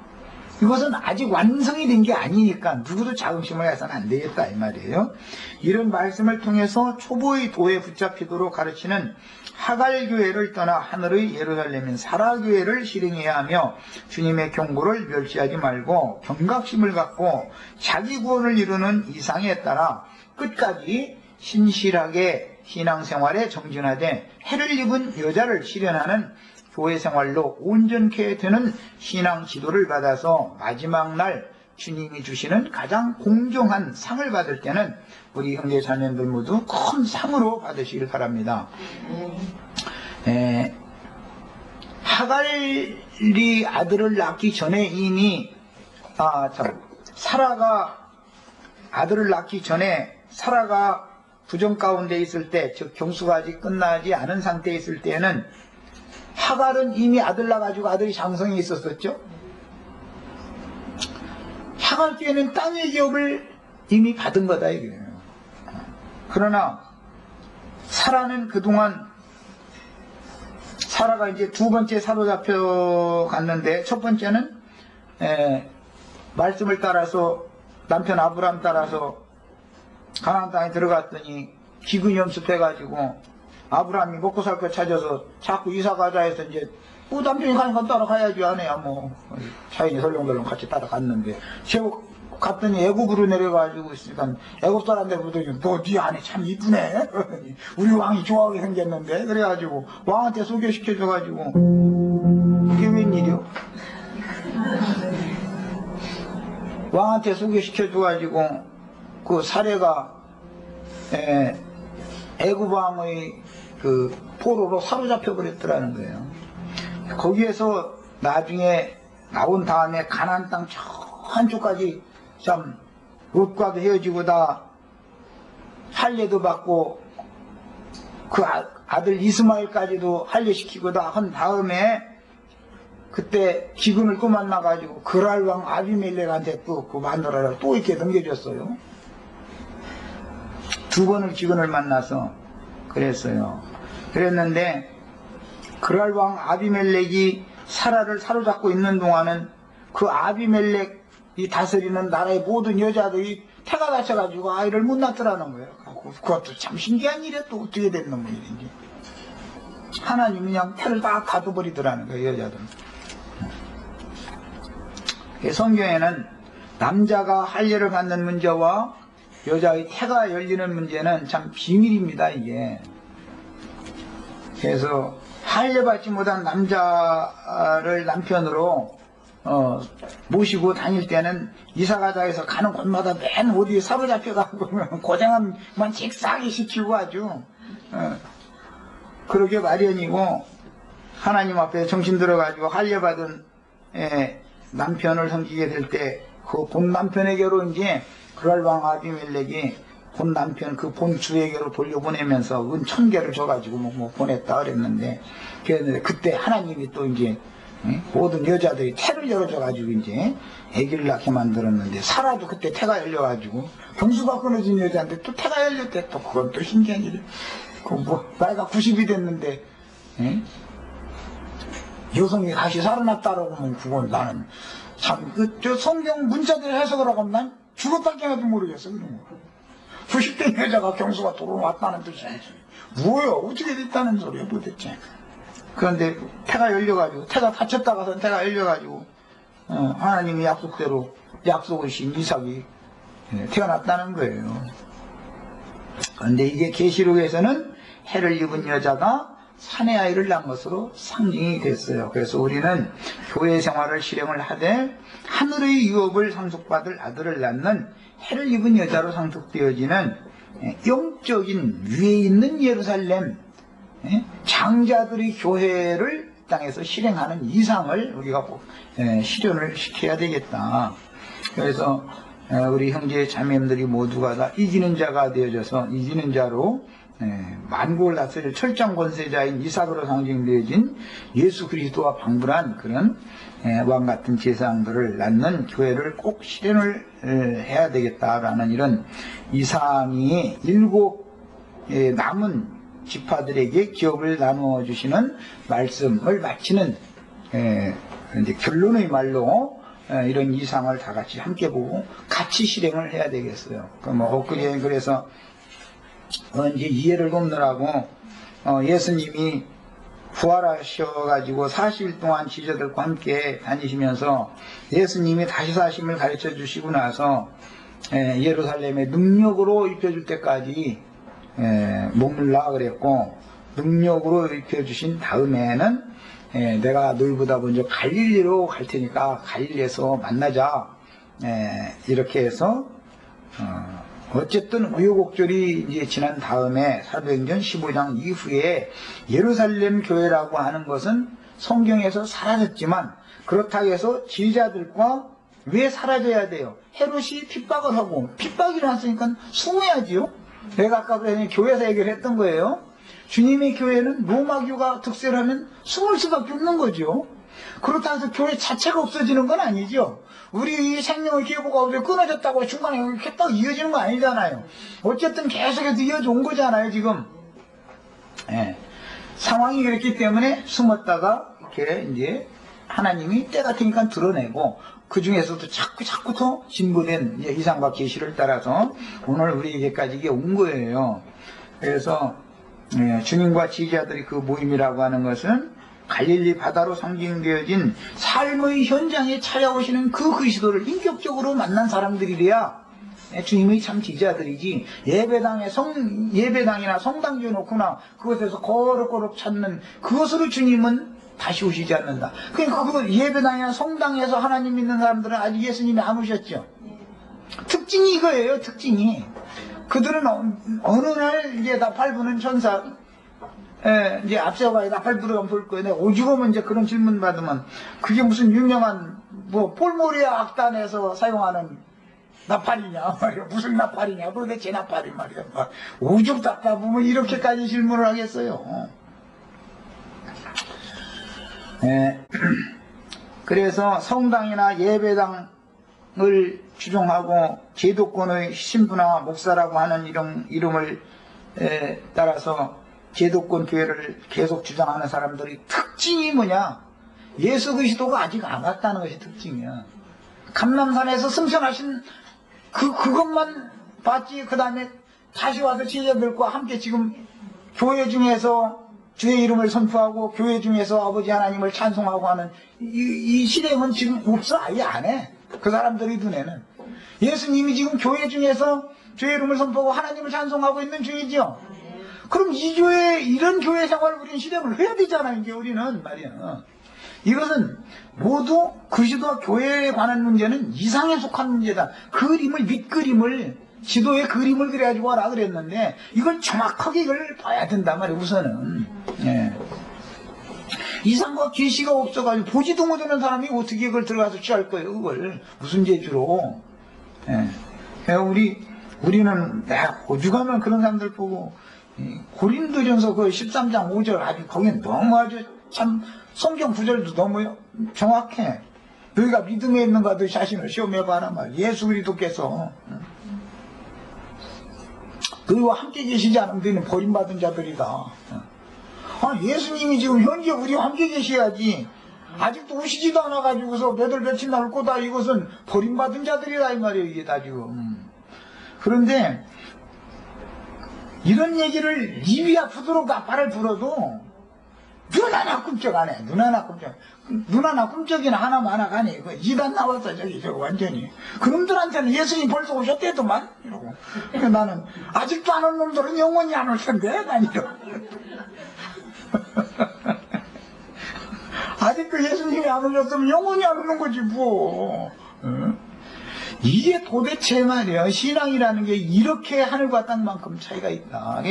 A: 이것은 아직 완성이 된 게 아니니까 누구도 자긍심을 해서는 안 되겠다 이 말이에요. 이런 말씀을 통해서 초보의 도에 붙잡히도록 가르치는 하갈교회를 떠나 하늘의 예루살렘인 사라교회를 실행해야 하며 주님의 경고를 멸시하지 말고 경각심을 갖고 자기 구원을 이루는 이상에 따라 끝까지 신실하게 신앙생활에 정진하되 해를 입은 여자를 실현하는 교회 생활로 온전케 되는 신앙 지도를 받아서 마지막 날 주님이 주시는 가장 공정한 상을 받을 때는 우리 형제 자매들 모두 큰 상으로 받으시길 바랍니다. 하갈이 아들을 낳기 전에 이미 사라가 아들을 낳기 전에 사라가 부정 가운데 있을 때, 즉 경수가 아직 끝나지 않은 상태에 있을 때에는 하갈은 이미 아들 낳아가지고 아들이 장성이 있었었죠. 하갈 때에는 땅의 기업을 이미 받은 거다 이거예요. 그러나 사라는 그동안 사라가 이제 두 번째 사로잡혀 갔는데 첫 번째는 말씀을 따라서 남편 아브람 따라서 가나안 땅에 들어갔더니 기근이 엄습해가지고 아브라함이 먹고 살 거 찾아서 자꾸 이사 가자 해서 이제 남편이 가니까 따라가야지 아내야 차인이 설렁설렁 같이 따라갔는데 제국 갔더니 애굽으로 내려가지고 있으니까 애굽 사람들 보더니 너 네 아내 참 이쁘네 우리 왕이 좋아하게 생겼는데 그래가지고 왕한테 소개시켜줘가지고 이게 웬일이요? 왕한테 소개시켜줘가지고 그 사례가 애굽 왕의 그 포로로 사로잡혀 버렸더라는 거예요. 거기에서 나중에 나온 다음에 가나안 땅 저 한쪽까지 참 롯과도 헤어지고 다 할례도 받고 그 아들 이스마엘까지도 할례시키고 다 한 다음에 그때 기근을 또 만나가지고 그랄 왕 아비멜렉한테 또 그 마누라를 또 이렇게 넘겨줬어요. 두 번을 기근을 만나서 그랬어요. 그랬는데 그랄 왕 아비멜렉이 사라를 사로잡고 있는 동안은 그 아비멜렉이 다스리는 나라의 모든 여자들이 태가 다쳐가지고 아이를 못 낳더라는 거예요. 그것도 참 신기한 일이야. 또 어떻게 된 놈의 일인지. 하나님이 그냥 태를 다 가둬버리더라는 거예요. 여자들은. 성경에는 남자가 할례를 받는 문제와 여자의 태가 열리는 문제는 참 비밀입니다, 이게. 그래서 할례 받지 못한 남자를 남편으로 모시고 다닐 때는 이사가자 해서 가는 곳마다 맨 어디에 사로잡혀가고 고생만 직싸게 시키고 아주 그러게 마련이고, 하나님 앞에 정신 들어가지고 할례 받은 남편을 섬기게 될 때 그 본 남편에게로 이제 그랄왕 아비멜렉이 본 남편 그 본 주에게로 돌려보내면서 은 1000개를 줘가지고 뭐 보냈다 그랬는데, 그때 하나님이 또 이제 모든 여자들이 태를 열어줘가지고 이제 아기를 낳게 만들었는데, 사라도 그때 태가 열려가지고 경수가 끊어진 여자인데 또 태가 열렸대. 또 그건 또 신기한 일이야. 나이가 90이 됐는데 여성이 다시 살아났다라고 하면 그건 나는 참 저 성경 문자들 해석을 하고 난 죽었다 깨어도 모르겠어. 그런 거 90대 여자가 경수가 돌아왔다는 뜻이지 뭐야, 어떻게 됐다는 소리야 도대체. 그런데 태가 열려가지고, 태가 닫혔다가서 태가 열려가지고 하나님이 약속대로 약속을 신 이삭이 태어났다는 거예요. 그런데 이게 계시록에서는 해를 입은 여자가 사내 아이를 낳은 것으로 상징이 됐어요. 그래서 우리는 교회 생활을 실행을 하되 하늘의 유업을 상속받을 아들을 낳는 해를 입은 여자로 상속되어지는 영적인 위에 있는 예루살렘 장자들의 교회를 땅에서 실행하는 이상을 우리가 꼭 실현을 시켜야 되겠다. 그래서 우리 형제 자매님들이 모두가 다 이기는 자가 되어져서 이기는 자로 만국을 다스릴 철장 권세자인 이삭으로 상징되어진 예수 그리스도와 방불한 그런 왕같은 제사장들을 낳는 교회를 꼭 실현을 해야 되겠다라는 이런 이상이 7 남은 지파들에게 기업을 나누어 주시는 말씀을 마치는 이제 결론의 말로 이런 이상을 다 같이 함께 보고 같이 실행을 해야 되겠어요. 엊그제 그래서 이제 이해를 돕느라고 예수님이 부활하셔가지고 40일 동안 지저들과 함께 다니시면서 예수님이 다시 사심을 가르쳐 주시고 나서 예루살렘에 능력으로 입혀줄 때까지 머물라 그랬고, 능력으로 입혀주신 다음에는 내가 너희보다 먼저 갈릴리로 갈 테니까 갈릴리에서 만나자, 이렇게 해서 어쨌든 우여곡절이 이제 지난 다음에 사도행전 15장 이후에 예루살렘 교회라고 하는 것은 성경에서 사라졌지만, 그렇다고 해서 제자들과 왜 사라져야 돼요? 헤롯이 핍박을 하고, 핍박이 일어났으니까 숨어야지요. 내가 아까 교회에서 얘기를 했던 거예요. 주님의 교회는 로마교가 득세를 하면 숨을 수밖에 없는 거죠. 그렇다고 해서 교회 자체가 없어지는 건 아니죠. 우리 생명의 기회가 끊어졌다고 중간에 이렇게 딱 이어지는 거 아니잖아요. 어쨌든 계속해서 이어져 온 거잖아요, 지금. 상황이 그랬기 때문에 숨었다가 이렇게 이제 하나님이 때 같으니까 드러내고, 그 중에서도 자꾸 더 진보된 이상과 계시를 따라서 오늘 우리에게까지 이게 온 거예요. 그래서 주님과 지지자들이 그 모임이라고 하는 것은 갈릴리 바다로 상징되어진 삶의 현장에 찾아오시는 그 그리스도를 인격적으로 만난 사람들이래야 주님의 참 지지자들이지, 예배당이나 성당지어 놓거나 그것에서 거룩거룩 찾는 그것으로 주님은 다시 오시지 않는다. 그러니까 그 예배당이나 성당에서 하나님 믿는 사람들은 아직 예수님이 안 오셨죠. 특징이 이거예요, 특징이. 그들은 어느 날 이제 나팔 부는 천사, 이제 앞서가 나팔 부르면 볼 거예요. 내가 오죽하면 이제 그런 질문 받으면 그게 무슨 유명한 폴모리아 악단에서 사용하는 나팔이냐 말이야. 무슨 나팔이냐, 도대체 나팔이 말이야. 오죽 답답하면 이렇게까지 질문을 하겠어요. 그래서 성당이나 예배당을 추종하고 제도권의 신부나 목사라고 하는 이름을 따라서 제도권 교회를 계속 주장하는 사람들의 특징이 뭐냐? 예수 그리스도가 아직 안 왔다는 것이 특징이야. 감람산에서 승천하신 그것만 봤지. 그 다음에 다시 와서 제자들과 함께 지금 교회 중에서 주의 이름을 선포하고 교회 중에서 아버지 하나님을 찬송하고 하는 이 실행은 지금 없어. 아예 안 해. 그 사람들이 눈에는. 예수님이 지금 교회 중에서 주의 이름을 선포하고 하나님을 찬송하고 있는 중이지요. 그럼 이 교회, 이런 교회 생활을 우리는 실행을 해야 되잖아, 이게 우리는 말이야. 이것은 모두 그리스도와 교회에 관한 문제는 이상에 속한 문제다. 그림을, 밑그림을, 지도에 그림을 그려가지고 하라 그랬는데, 이걸 정확하게 이걸 봐야 된단 말이야, 우선은. 예. 이상과 계시가 없어가지고, 보지도 못하는 사람이 어떻게 이걸 들어가서 취할 거예요, 그걸. 무슨 재주로. 예. 우리는, 내가 오죽하면 그런 사람들 보고, 고린도전서 그 13장 5절 아주 거긴 너무 아주 참 성경 구절도 너무 정확해. 너희가 믿음에 있는가 너 자신을 시험해봐라 말. 예수 그리스도께서 너희와 함께 계시지 않으면 너희는 버림받은 자들이다. 아, 예수님이 지금 현재 우리와 함께 계셔야지. 아직도 오시지도 않아가지고서 며칠 남을 거다. 이것은 버림받은 자들이다 이 말이에요. 이게 다 지금. 그런데 이런 얘기를 입이 아프도록 나팔을 불어도 눈 하나 꿈쩍 안 해. 눈 하나 꿈쩍이나 하나만 안 해. 이단 나왔어 저거 완전히. 그놈들한테는 예수님 벌써 오셨대더만 이러고. 나는 아직도 안 온 놈들은 영원히 안 올 텐데 난 이러고. 아직도 예수님이 안 오셨으면 영원히 안 오는 거지 뭐. 이게 도대체 말이야. 신앙이라는 게 이렇게 하늘과 땅만큼 차이가 있다.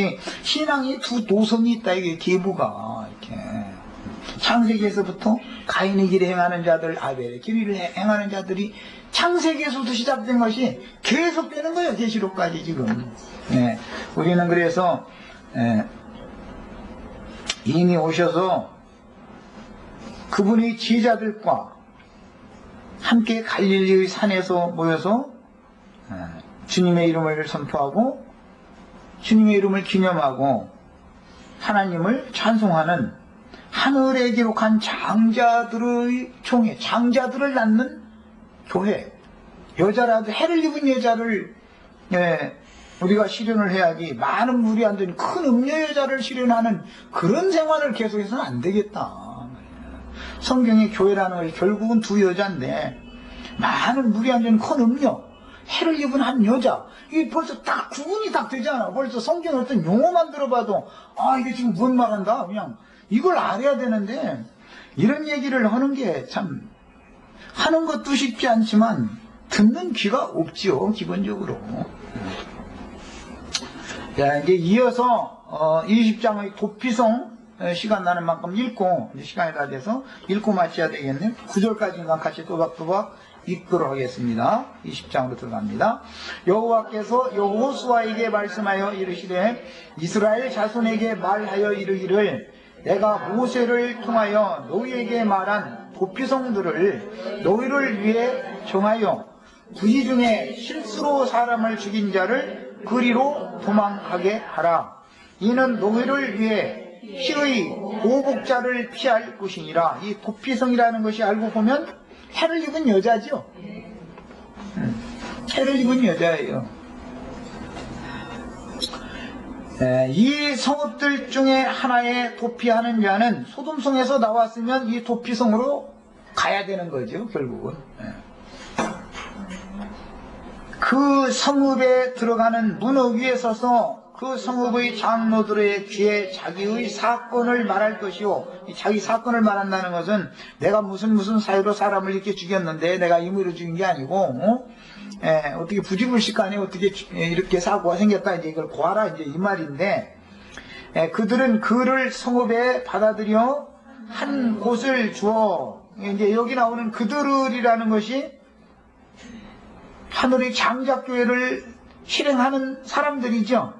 A: 신앙이 두 노선이 있다. 이게 계보가 이렇게 창세기에서부터 가인의 길에 행하는 자들, 아벨의 길을 행하는 자들이 창세기에서부터 시작된 것이 계속되는 거예요. 계시록까지 지금. 예. 우리는 그래서 이미 오셔서 그분의 제자들과 함께 갈릴리의 산에서 모여서 주님의 이름을 선포하고 주님의 이름을 기념하고 하나님을 찬송하는 하늘에 기록한 장자들의 총회, 장자들을 낳는 교회. 여자라도 해를 입은 여자를 우리가 실현을 해야지. 많은 물이 안 든 큰 음녀 여자를 실현하는 그런 생활을 계속해서는 안 되겠다. 성경의 교회라는 것이 결국은 두 여자인데 많은 물이 안 든 큰 음녀, 해를 입은 한 여자. 이게 벌써 딱 구분이 딱 되잖아. 벌써 성경 어떤 용어만 들어봐도 아 이게 지금 뭔 말한다. 그냥 이걸 알아야 되는데 이런 얘기를 하는 게 참 하는 것도 쉽지 않지만 듣는 귀가 없지요. 기본적으로. 자, 이제 이어서 20장의 도피성 시간 나는 만큼 읽고 이제 시간이 다 돼서 읽고 마쳐야 되겠네. 9절까지만 같이 또박또박 읽도록 하겠습니다. 20장으로 들어갑니다. 여호와께서 여호수아에게 말씀하여 이르시되 이스라엘 자손에게 말하여 이르기를 내가 모세를 통하여 너희에게 말한 도피성들을 너희를 위해 정하여 그이 중에 실수로 사람을 죽인 자를 그리로 도망하게 하라. 이는 너희를 위해 피의 보복자를 피할 것이니라. 이 도피성이라는 것이 알고 보면 해를 입은 여자죠. 해를 입은 여자예요. 이 성읍들 중에 하나에 도피하는 자는 소돔성에서 나왔으면 이 도피성으로 가야 되는 거죠. 결국은. 그 성읍에 들어가는 문어 위에 서서 그 성읍의 장로들의 귀에 자기의 사건을 말할 것이요. 자기 사건을 말한다는 것은 내가 무슨 사유로 사람을 이렇게 죽였는데 내가 임의로 죽인 게 아니고 어떻게 부지불식간에 어떻게 이렇게 사고가 생겼다 이제 이걸 고하라 이제 이 말인데 그들은 그를 성읍에 받아들여 한 곳을 주어 이제 여기 나오는 그들이라는 것이 하늘의 장작교회를 실행하는 사람들이죠.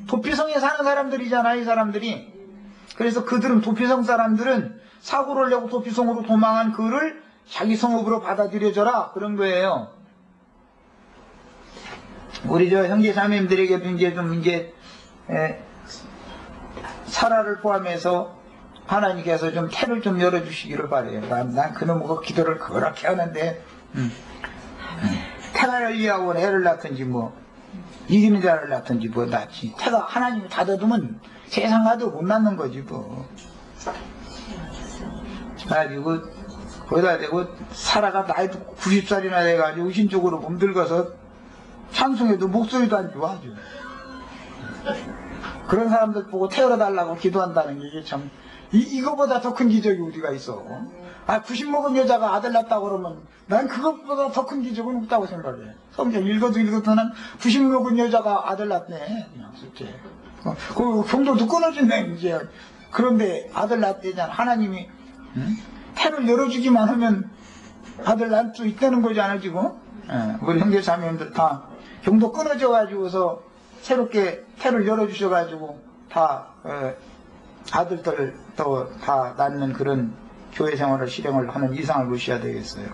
A: 도피성에 사는 사람들이잖아요, 이 사람들이. 그래서 그들은, 도피성 사람들은 사고를 내고 도피성으로 도망한 그를 자기 성읍으로 받아들여줘라. 그런 거예요. 우리 저 형제 자매님들에게도 이제 좀 사라를 포함해서 하나님께서 좀 태를 좀 열어주시기를 바래요. 난 그놈의 기도를 그렇게 하는데, 태가 열리하고 애를 낳든지 뭐, 이기는 자를 낳든지 뭐 낳지. 태가 하나님이 닫아두면 세상 가도 못 낳는 거지 뭐. 그래가지고 거기다 대고 살아가 나이도 90살이나 돼가지고 의신적으로 몸들어서 찬송해도 목소리도 안 좋아 아주. 그런 사람들 보고 태워러 달라고 기도한다는 게 이게 참 이거보다 더 큰 기적이 어디가 있어. 90 먹은 여자가 아들 낳았다고 그러면 난 그것보다 더 큰 기적은 없다고 생각해. 성경 읽어도 난 90 먹은 여자가 아들 낳네 그냥 실제. 그 경도도 끊어진네 이제. 그런데 아들 낳았대잖아. 하나님이 태를 열어주기만 하면 아들 낳을 수 있다는 거잖아 지금. 우리 형제 자매님들 다 경도 끊어져 가지고서 새롭게 태를 열어주셔가지고 다 아들들을 또 다 낳는 그런 교회 생활을 실행을 하는 이상을 보셔야 되겠어요.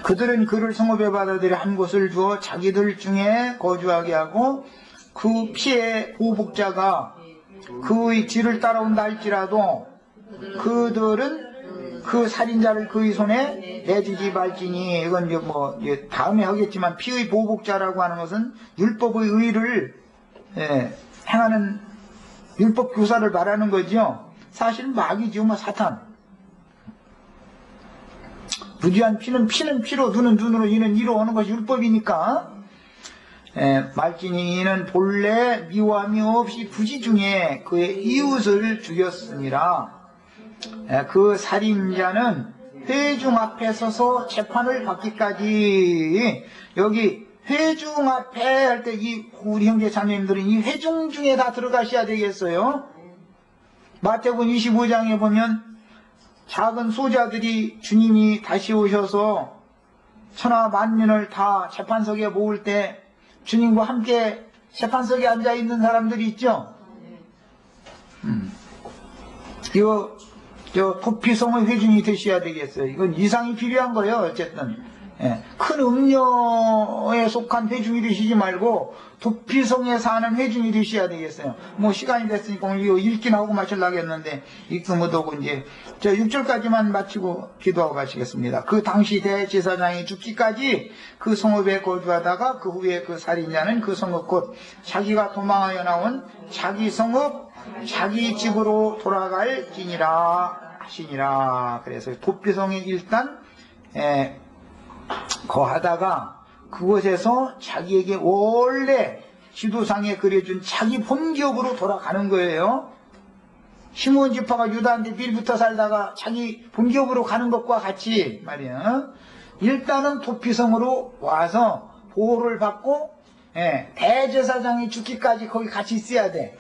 A: 그들은 그를 성읍에 받아들여 한 곳을 주어 자기들 중에 거주하게 하고 그 피해 보복자가 그의 뒤를 따라온다 할지라도 그들은 그 살인자를 그의 손에 내주지 말지니. 이건 이제 뭐 다음에 하겠지만 피의 보복자라고 하는 것은 율법의 의를 행하는 율법 교사를 말하는 거죠. 사실 마귀죠, 뭐 사탄. 무지한 피는 피로, 눈은 눈으로, 이는 이로 오는 것이 율법이니까. 말지니는 본래 미워함이 없이 부지 중에 그의 이웃을 죽였으니라. 그 살인자는 회중 앞에 서서 재판을 받기까지. 여기 회중 앞에 할 때 우리 형제 자매님들은 이 회중 중에 다 들어가셔야 되겠어요. 마태복음 25장에 보면 작은 소자들이 주님이 다시 오셔서 천하 만민을 다 재판석에 모을 때 주님과 함께 재판석에 앉아 있는 사람들이 있죠. 이거 도피성의 회중이 되셔야 되겠어요. 이건 이상이 필요한 거예요. 어쨌든 큰 음료에 속한 회중이 되시지 말고 도피성에 사는 회중이 되셔야 되겠어요. 뭐 시간이 됐으니까 오늘 이거 읽긴 하고 마치려고 했는데 읽도 못하고 이제 6절까지만 마치고 기도하고 마치겠습니다. 그 당시 대제사장이 죽기까지 그 성읍에 거주하다가 그 후에 그 살인자는 그 성읍 곧 자기가 도망하여 나온 자기 성읍 자기 집으로 돌아갈지니라 하시니라. 그래서 도피성에 일단 거하다가 그곳에서 자기에게 원래 지도상에 그려준 자기 본기업으로 돌아가는 거예요. 시므온 지파가 유다한테 밀부터 살다가 자기 본기업으로 가는 것과 같이 말이야. 일단은 도피성으로 와서 보호를 받고 대제사장이 죽기까지 거기 같이 있어야 돼.